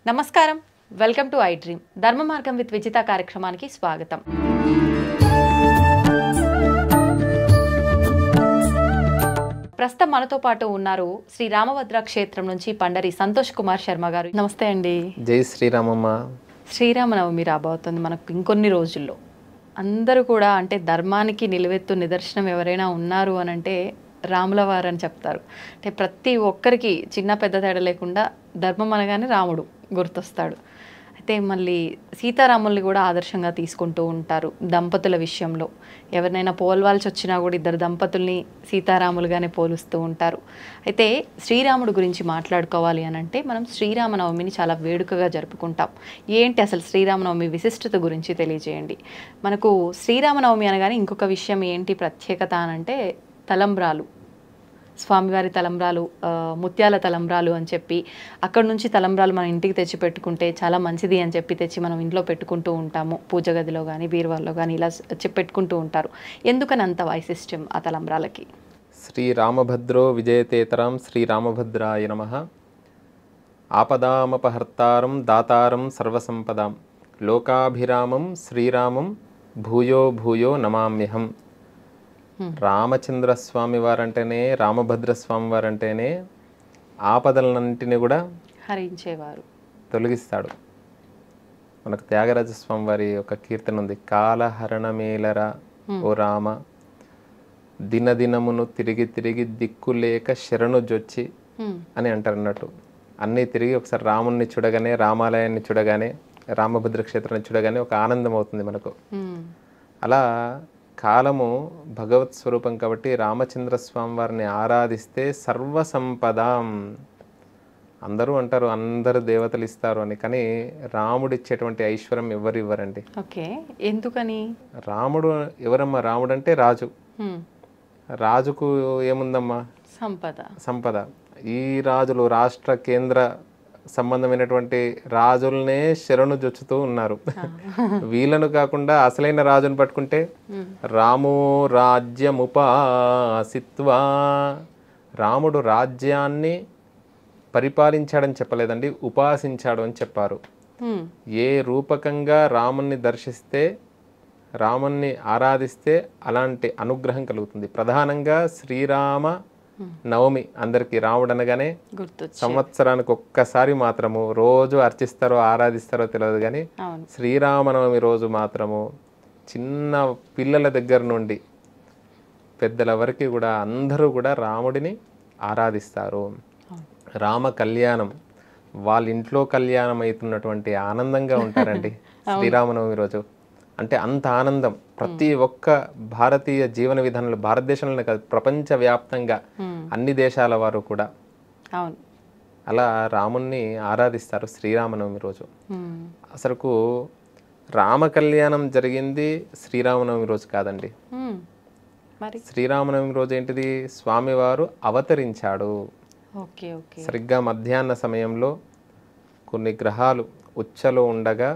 నమస్కారం, welcome to I dream. ధర్మ మార్గం విత్ విజిత కార్యక్రమానికి స్వాగతం. ప్రస్తుతం మనతో పాటు ఉన్నారు శ్రీ రామభద్ర క్షేత్రం నుంచి పండరి సంతోష్ కుమార్ శర్మ గారు. నమస్తే అండి. జై శ్రీరామమ్మ. శ్రీరామనవమి రాబోతుంది మనకు ఇంకొన్ని రోజుల్లో. అందరూ కూడా అంటే ధర్మానికి నిలువెత్తు నిదర్శనం ఎవరైనా ఉన్నారు అని అంటే రాముల వారు అని చెప్తారు. అంటే ప్రతి ఒక్కరికి చిన్న పెద్ద తేడా లేకుండా ధర్మం అనగానే రాముడు గుర్తొస్తాడు. అయితే మళ్ళీ సీతారాముల్ని కూడా ఆదర్శంగా తీసుకుంటూ ఉంటారు దంపతుల విషయంలో. ఎవరినైనా పోల్వాల్సి వచ్చినా కూడా ఇద్దరు దంపతుల్ని సీతారాములుగానే పోలుస్తూ ఉంటారు. అయితే శ్రీరాముడు గురించి మాట్లాడుకోవాలి అని అంటే మనం శ్రీరామనవమిని చాలా వేడుకగా జరుపుకుంటాం. ఏంటి అసలు శ్రీరామనవమి విశిష్టత గురించి తెలియజేయండి. మనకు శ్రీరామనవమి అనగానే ఇంకొక విషయం ఏంటి ప్రత్యేకత అని అంటే తలంబ్రాలు, స్వామివారి తలంబ్రాలు, ముత్యాల తలంబ్రాలు అని చెప్పి అక్కడ నుంచి తలంబ్రాలు మన ఇంటికి తెచ్చి పెట్టుకుంటే చాలా మంచిది అని చెప్పి తెచ్చి మనం ఇంట్లో పెట్టుకుంటూ ఉంటాము. పూజ గదిలో కానీ బీరువాల్లో కానీ ఇలా పెట్టుకుంటూ ఉంటారు. ఎందుకని అంత వైశిష్ట్యం ఆ తలంబ్రాలకి? శ్రీరామభద్రో విజయతేతరం శ్రీరామభద్రాయ నమః. ఆపదామపహర్తారం దాతారం సర్వసంపదాం లోకాభిరామం శ్రీరామం భూయో భూయో నమామ్యహం. రామచంద్ర స్వామి వారంటేనే, రామభద్ర స్వామి వారంటేనే ఆపదలన్నింటినీ కూడా హరించేవారు, తొలగిస్తాడు. మనకు త్యాగరాజ స్వామి వారి ఒక కీర్తన ఉంది, కాలహరణ మేలరా ఓ రామ దినదినమును తిరిగి తిరిగి దిక్కులేక శరణు జొచ్చి అని అంటారు అన్నట్టు. అన్నీ తిరిగి ఒకసారి రాముణ్ణి చూడగానే, రామాలయాన్ని చూడగానే, రామభద్ర క్షేత్రాన్ని చూడగానే ఒక ఆనందం అవుతుంది మనకు. అలా కాలము భగవత్ స్వరూపం కాబట్టి రామచంద్ర స్వామి వారిని ఆరాధిస్తే సర్వసంపదాం. అందరూ అంటారు అందరు దేవతలు ఇస్తారు అని, కానీ రాముడు ఇచ్చేటువంటి ఐశ్వర్యం ఎవరు ఇవ్వరండి. ఓకే, ఎందుకని? రాముడు ఎవరమ్మా? రాముడు అంటే రాజు. రాజుకు ఏముందమ్మా? సంపద. ఈ రాజులు రాష్ట్ర కేంద్ర సంబంధమైనటువంటి రాజులనే శరణు జొచ్చుతూ ఉన్నారు. వీళ్ళను కాకుండా అసలైన రాజును పట్టుకుంటే రామో రాజ్యముపాసిత్వా, రాముడు రాజ్యాన్ని పరిపాలించాడని చెప్పలేదండి, ఉపాసించాడు అని చెప్పారు. ఏ రూపకంగా రాముణ్ణి దర్శిస్తే, రాముణ్ణి ఆరాధిస్తే అలాంటి అనుగ్రహం కలుగుతుంది. ప్రధానంగా శ్రీరామ నవమి అందరికి రాముడు అనగానే సంవత్సరానికి ఒక్కసారి మాత్రము, రోజు అర్చిస్తారో ఆరాధిస్తారో తెలియదు కానీ శ్రీరామనవమి రోజు మాత్రము చిన్న పిల్లల దగ్గర నుండి పెద్దల వరకు కూడా అందరూ కూడా రాముడిని ఆరాధిస్తారు. రామ కళ్యాణం, వాళ్ళ ఇంట్లో కళ్యాణం అవుతున్నటువంటి ఆనందంగా ఉంటారండి శ్రీరామనవమి రోజు. అంటే అంత ఆనందం ప్రతి ఒక్క భారతీయ జీవన విధానంలో, భారతదేశంలోనే కాదు ప్రపంచవ్యాప్తంగా అన్ని దేశాల వారు కూడా అలా రాముణ్ణి ఆరాధిస్తారు శ్రీరామనవమి రోజు. అసలుకు రామ కళ్యాణం జరిగింది శ్రీరామనవమి రోజు కాదండి. శ్రీరామనవమి రోజు ఏంటిది? స్వామివారు అవతరించాడు. సరిగ్గా మధ్యాహ్న సమయంలో కొన్ని గ్రహాలు ఉచ్చలో ఉండగా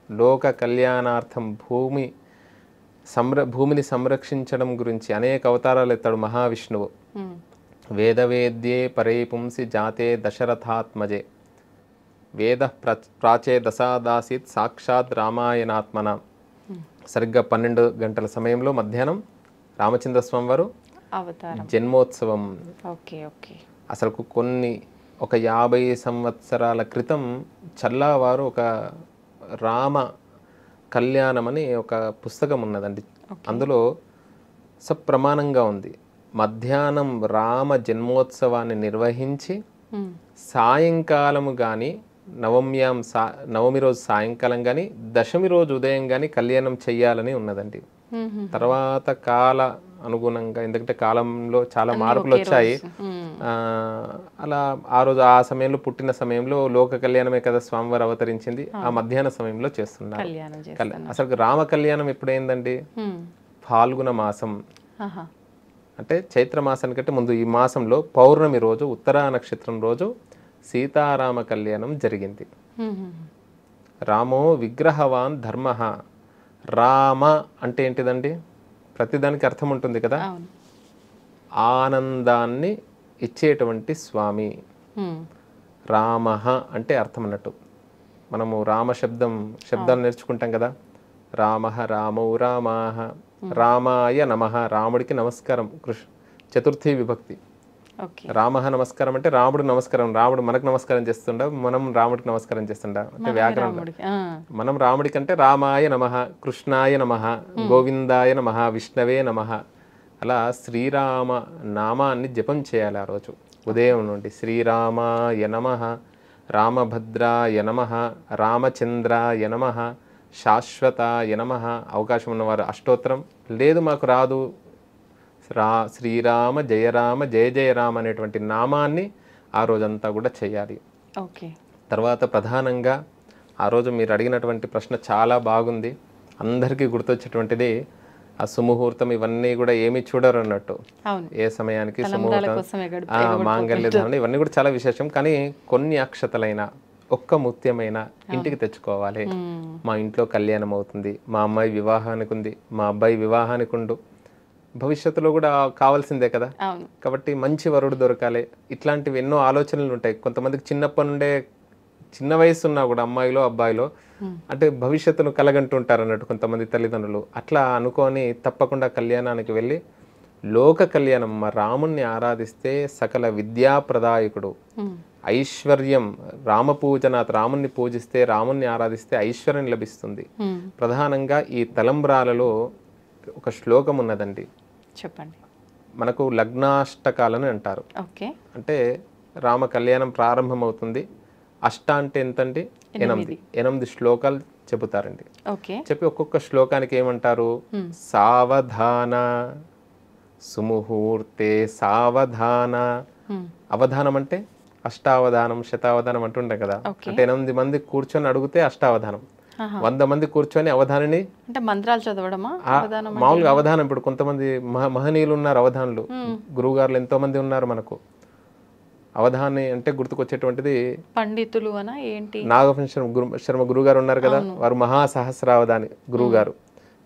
లోక కళ్యాణార్థం భూమిని సంరక్షించడం గురించి అనేక అవతారాలు ఎత్తాడు మహావిష్ణువు. వేదవేద్యే పరే పుంసి జాతే దశరథాత్మజే వేద ప్రాచే దశాదాసీత్ సాక్షాత్ రామాయణాత్మన. సరిగ్గా 12 గంటల సమయంలో మధ్యాహ్నం రామచంద్ర స్వామి వారు జన్మోత్సవం. అసలు ఒక 50 సంవత్సరాల క్రితం చల్లావారు ఒక రామ కళ్యాణం అని ఒక పుస్తకం ఉన్నదండి. అందులో సప్రమాణంగా ఉంది. మధ్యాహ్నం రామ జన్మోత్సవాన్ని నిర్వహించి సాయంకాలము కానీ నవమి రోజు సాయంకాలం కానీ దశమి రోజు ఉదయం కానీ కళ్యాణం చెయ్యాలని ఉన్నదండి. తర్వాత కాల అనుగుణంగా, ఎందుకంటే కాలంలో చాలా మార్పులు వచ్చాయి. అలా ఆ రోజు ఆ సమయంలో పుట్టిన సమయంలో లోక కళ్యాణమే కదా స్వామివారు అవతరించింది, ఆ మధ్యాహ్న సమయంలో చేస్తున్నారు. అసలు రామ కళ్యాణం ఎప్పుడైందండి? ఫాల్గుణ మాసం, అంటే చైత్ర మాసానికంటే ముందు ఈ మాసంలో పౌర్ణమి రోజు, ఉత్తరా నక్షత్రం రోజు సీతారామ కళ్యాణం జరిగింది. రామో విగ్రహవాన్ ధర్మ. రామ అంటే ఏంటిదండి? ప్రతిదానికి అర్థం ఉంటుంది కదా. ఆనందాన్ని ఇచ్చేటువంటి స్వామి. రామః అంటే అర్థం అన్నట్టు. మనము శబ్దాలు నేర్చుకుంటాం కదా. రామః రామౌ రామాః, రామాయ నమః, రాముడికి నమస్కారం. చతుర్థి విభక్తి. రామః నమస్కారం అంటే రాముడు నమస్కారం. రాముడు మనకు నమస్కారం చేస్తుండ, మనం రాముడికి నమస్కారం చేస్తుండ అంటే వ్యాకరణం. మనం రాముడికి అంటే రామాయ నమః, కృష్ణాయ నమః, గోవిందాయ నమః, విష్ణవే నమః. అలా శ్రీరామ నామాన్ని జపం చేయాలి ఆ రోజు ఉదయం నుండి. శ్రీరామాయ నమః, రామభద్రాయ నమః, రామచంద్రాయ నమః, శాశ్వతాయ నమః. అవకాశం ఉన్నవారు అష్టోత్తరం, లేదు మాకు రాదు శ్రీరామ జయ రామ జయ జయ రామ అనేటువంటి నామాన్ని ఆ రోజంతా కూడా చేయాలి. తర్వాత ప్రధానంగా ఆ రోజు మీరు అడిగినటువంటి ప్రశ్న చాలా బాగుంది. అందరికీ గుర్తొచ్చేటువంటిది ఆ సుముహూర్తం. ఇవన్నీ కూడా ఏమి చూడరు అన్నట్టు. ఏ సమయానికి సుముహూర్తం, మాంగళ్య ధారణ, ఇవన్నీ కూడా చాలా విశేషం. కానీ కొన్ని అక్షతలైన ఒక్క ముత్యమైన ఇంటికి తెచ్చుకోవాలి. మా ఇంట్లో కళ్యాణం అవుతుంది, మా అమ్మాయి వివాహానికి ఉంది, మా అబ్బాయి వివాహానికి ఉండు, భవిష్యత్తులో కూడా కావాల్సిందే కదా. కాబట్టి మంచి వరుడు దొరకాలి. ఇట్లాంటివి ఎన్నో ఆలోచనలు ఉంటాయి కొంతమందికి. చిన్నప్పటి నుండే చిన్న వయసు ఉన్నా కూడా అమ్మాయిలో అబ్బాయిలో అంటే భవిష్యత్తును కలగంటుంటారు అన్నట్టు కొంతమంది తల్లిదండ్రులు. అట్లా అనుకొని తప్పకుండా కళ్యాణానికి వెళ్ళి లోక కళ్యాణం, మా రాముణ్ణి ఆరాధిస్తే సకల విద్యాప్రదాయకుడు, ఐశ్వర్యం, రామపూజనాథ్, రాముణ్ణి పూజిస్తే, రాముణ్ణి ఆరాధిస్తే ఐశ్వర్యం లభిస్తుంది. ప్రధానంగా ఈ తలంబ్రాలలో ఒక శ్లోకం ఉన్నదండి, చెప్పండి. మనకు లగ్నాష్టకాలని అంటారు. అంటే రామ కళ్యాణం ప్రారంభమవుతుంది. అష్ట అంటే ఎంతండి? 8 శ్లోకాలు చెబుతారండి. చెప్పి ఒక్కొక్క శ్లోకానికి ఏమంటారు? సావధాన సుముహూర్తే సావధాన. అవధానం అంటే అష్టావధానం, శతావధానం అంటుండే కదా. అంటే 8 మంది కూర్చొని అడిగితే అష్టావధానం, 100 మంది కూర్చొని అవధానిని అంటే మంత్రాలు చదవడమా? మామూలుగా అవధానం. ఇప్పుడు కొంతమంది మహనీయులు ఉన్నారు, అవధానులు, గురువుగారులు ఎంతో మంది ఉన్నారు మనకు. అవధాని అంటే గుర్తుకొచ్చేటువంటిది పండితులు అనా ఏంటి? నాగవంశ శర్మ గురుగారు ఉన్నారు కదా, వారు మహాసహస్రావధాని గురువుగారు.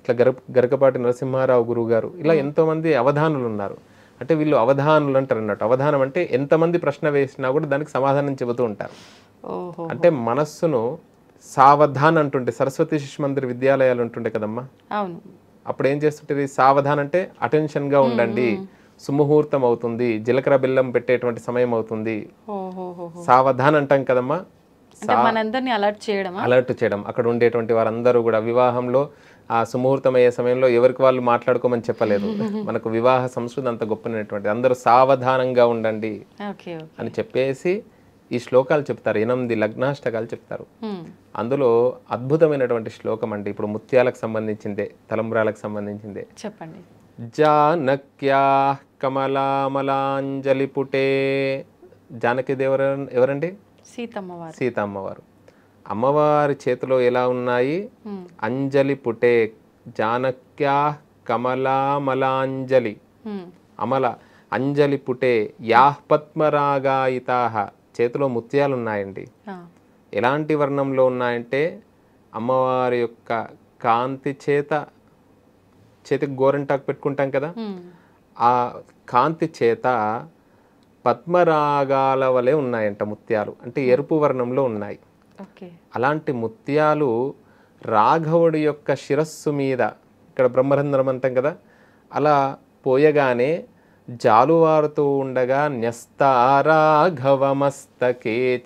ఇట్లా గరకపాటి నరసింహారావు గురువుగారు, ఇలా ఎంతో మంది అవధానులు ఉన్నారు. అంటే వీళ్ళు అవధానులు అంటారు అన్నట్టు. అవధానం అంటే ఎంతమంది ప్రశ్న వేసినా కూడా దానికి సమాధానం చెబుతూ ఉంటారు. అంటే మనస్సును సావధాన్ అంటుంటే, సరస్వతి శిశు మందిర్ విద్యాలయాలు ఉంటుండే కదమ్మా, అప్పుడు ఏం చేస్తుంటే సావధాన్ అంటే అటెన్షన్ గా ఉండండి, సుముహూర్తం అవుతుంది, జీలకర్ర బెల్లం పెట్టేటువంటి సమయం అవుతుంది, సావధాన్ అంటాం కదమ్మా. అలర్ట్ చేయడం. అక్కడ ఉండేటువంటి వారందరూ కూడా వివాహంలో ఆ సుముహూర్తం అయ్యే సమయంలో ఎవరికి వాళ్ళు మాట్లాడుకోమని చెప్పలేదు. మనకు వివాహ సంస్కృతి అంత గొప్పనటువంటిది. అందరూ సావధానంగా ఉండండి అని చెప్పేసి ఈ శ్లోకాలు చెప్తారు. 8 లగ్నాష్టకాలు చెప్తారు. అందులో అద్భుతమైనటువంటి శ్లోకం అండి. ఇప్పుడు ముత్యాలకు సంబంధించిందే, తలంబ్రాలకు సంబంధించిందే. చెప్పండి. జానక్యా కమలామలాంజలి పుటే. జానకి దేవరు ఎవరండి? సీతమ్మవారు. అమ్మవారి చేతిలో ఎలా ఉన్నాయి? అంజలి పుటే. జానక్యా కమలామలాంజలి, అమల అంజలి పుటే యాహ్ పద్మరాగాయితాః. చేతిలో ముత్యాలు ఉన్నాయండి. ఎలాంటి వర్ణంలో ఉన్నాయంటే అమ్మవారి యొక్క కాంతి చేతికి గోరంటాకు పెట్టుకుంటాం కదా, ఆ కాంతి చేత పద్మరాగాల వలె ఉన్నాయంట ముత్యాలు. అంటే ఎరుపు వర్ణంలో ఉన్నాయి. అలాంటి ముత్యాలు రాఘవుడి యొక్క శిరస్సు మీద, ఇక్కడ బ్రహ్మరంధ్రం అంటాం కదా, అలా పోయగానే జాలువారుతూ ఉండగా న్యస్తారాఘవమస్తకే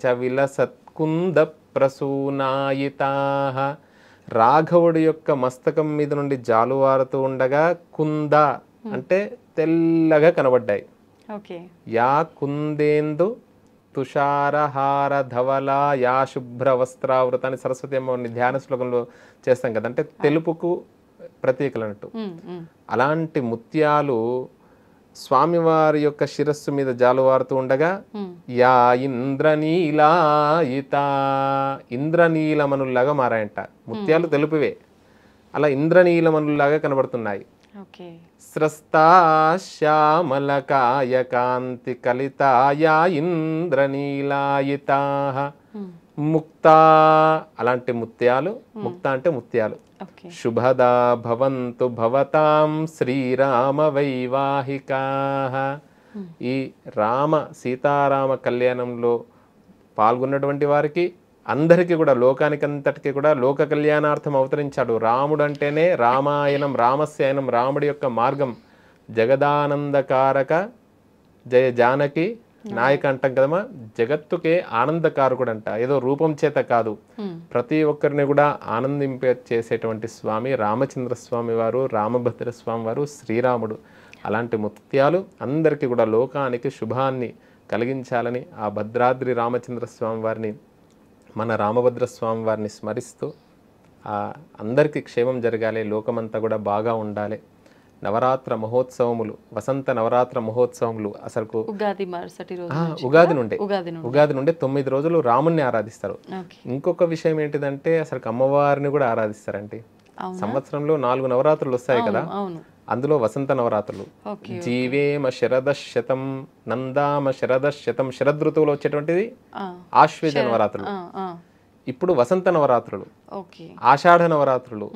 చ విలసత్కుంద ప్రసూనాయితాః. రాఘవుడి యొక్క మస్తకం మీద నుండి జాలువారుతూ ఉండగా కుంద అంటే తెల్లగా కనబడ్డాయి. యా కుందేందు తుషారహార ధవల యా శుభ్ర వస్త్రావృత అని సరస్వతి అమ్మవారిని ధ్యాన శ్లోకంలో చేస్తాం కదా, అంటే తెలుపుకు ప్రతీకలు అన్నట్టు. అలాంటి ముత్యాలు స్వామివారి యొక్క శిరస్సు మీద జాలువారుతూ ఉండగా యా ఇంద్రనీలాయిత, ఇంద్రనీలమనుల్లాగా మారాయంట. ముత్యాలు తెలుపువే, అలా ఇంద్రనీలమనుల్లాగా కనబడుతున్నాయి. స్రస్తా శ్యామలకాయ కాంతి కలితాయా ఇంద్రనీలాయితాః. ముక్తా, అలాంటి ముత్యాలు, ముక్త అంటే ముత్యాలు. శుభదా భవంతు భవతాం శ్రీరామ వైవాహికాః. ఈ రామ సీతారామ కళ్యాణంలో పాల్గొన్నటువంటి వారికి అందరికీ కూడా లోకానికంతటికీ కూడా లోక కళ్యాణార్థం అవతరించాడు. రాముడు అంటేనే రామాయణం, రామస్యాయనం, రాముడి యొక్క మార్గం. జగదానందకారక జయ జానకి నాయక అంటాం కదమ్మా. జగత్తుకే ఆనందకారకుడు అంట, ఏదో రూపం చేత కాదు, ప్రతి ఒక్కరిని కూడా ఆనందింపే చేసేటువంటి స్వామి రామచంద్ర స్వామి వారు, రామభద్ర స్వామి వారు, శ్రీరాముడు. అలాంటి ముత్యాలు అందరికీ కూడా లోకానికి శుభాన్ని కలిగించాలని ఆ భద్రాద్రి రామచంద్ర స్వామి వారిని, మన రామభద్ర స్వామి వారిని స్మరిస్తూ అందరికీ క్షేమం జరగాలి, లోకమంతా కూడా బాగా ఉండాలి. నవరాత్ర మహోత్సవములు, వసంత నవరాత్ర మహోత్సవములు అసలు ఉగాది మరుసటి రోజు, ఉగాది నుండి 9 రోజులు రాముణ్ణి ఆరాధిస్తారు. ఇంకొక విషయం ఏంటిదంటే అసలు అమ్మవారిని కూడా ఆరాధిస్తారండి. సంవత్సరంలో 4 నవరాత్రులు వస్తాయి కదా, అందులో వసంత నవరాత్రులు. జీవేమ శరదశతం నందామ శరదశతం, శరదృతువులో వచ్చేటువంటిది ఆశ్వేజ నవరాత్రులు. ఇప్పుడు వసంత నవరాత్రులు, ఆషాఢ నవరాత్రులు,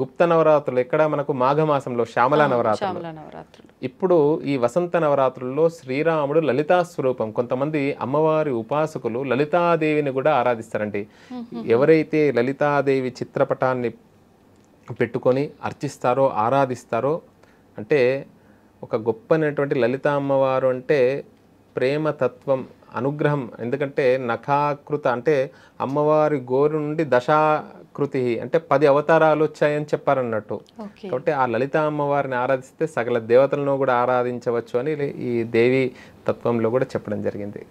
గుప్త నవరాత్రులు ఎక్కడ మనకు మాఘమాసంలో శ్యామల నవరాత్రులు. ఇప్పుడు ఈ వసంత నవరాత్రుల్లో శ్రీరాముడు లలితా స్వరూపం. కొంతమంది అమ్మవారి ఉపాసకులు లలితాదేవిని కూడా ఆరాధిస్తారండి. ఎవరైతే లలితాదేవి చిత్రపటాన్ని పెట్టుకొని అర్చిస్తారో, ఆరాధిస్తారో, అంటే ఒక గొప్పనటువంటి లలితా అమ్మవారు అంటే ప్రేమతత్వం, అనుగ్రహం. ఎందుకంటే నఖాకృత అంటే అమ్మవారి గోరు నుండి దశాకృతి అంటే 10 అవతారాలు వచ్చాయని చెప్పారన్నట్టు. కాబట్టి ఆ లలితా అమ్మవారిని ఆరాధిస్తే సకల దేవతలను కూడా ఆరాధించవచ్చు అని ఈ దేవి తత్వంలో కూడా చెప్పడం జరిగింది.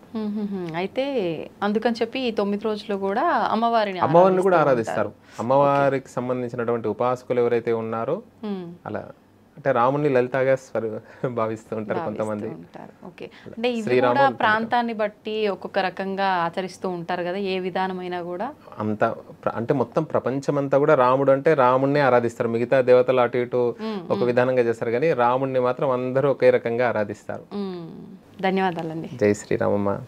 అయితే అందుకని చెప్పి ఈ 9 రోజులు కూడా అమ్మవారిని కూడా ఆరాధిస్తారు. అమ్మవారికి సంబంధించినటువంటి ఉపాసకులు ఎవరైతే ఉన్నారో అలా అంటే రాముని లలితగా భావిస్తూ ఉంటారు కొంతమంది. అంటే ఇవి కూడా ప్రాంతాన్ని బట్టి ఒక్కొక్క రకంగా ఆచరిస్తూ ఉంటారు కదా, ఏ విధానమైనా కూడా అంత అంటే మొత్తం ప్రపంచమంతా కూడా రాముడు అంటే రాముడిని ఆరాధిస్తారు. మిగతా దేవతలు అటు ఇటు ఒక విధానంగా చేస్తారు, కానీ రాముడిని మాత్రం అందరూ ఒకే రకంగా ఆరాధిస్తారు. ధన్యవాదాలండి. జై శ్రీరామమ్మ.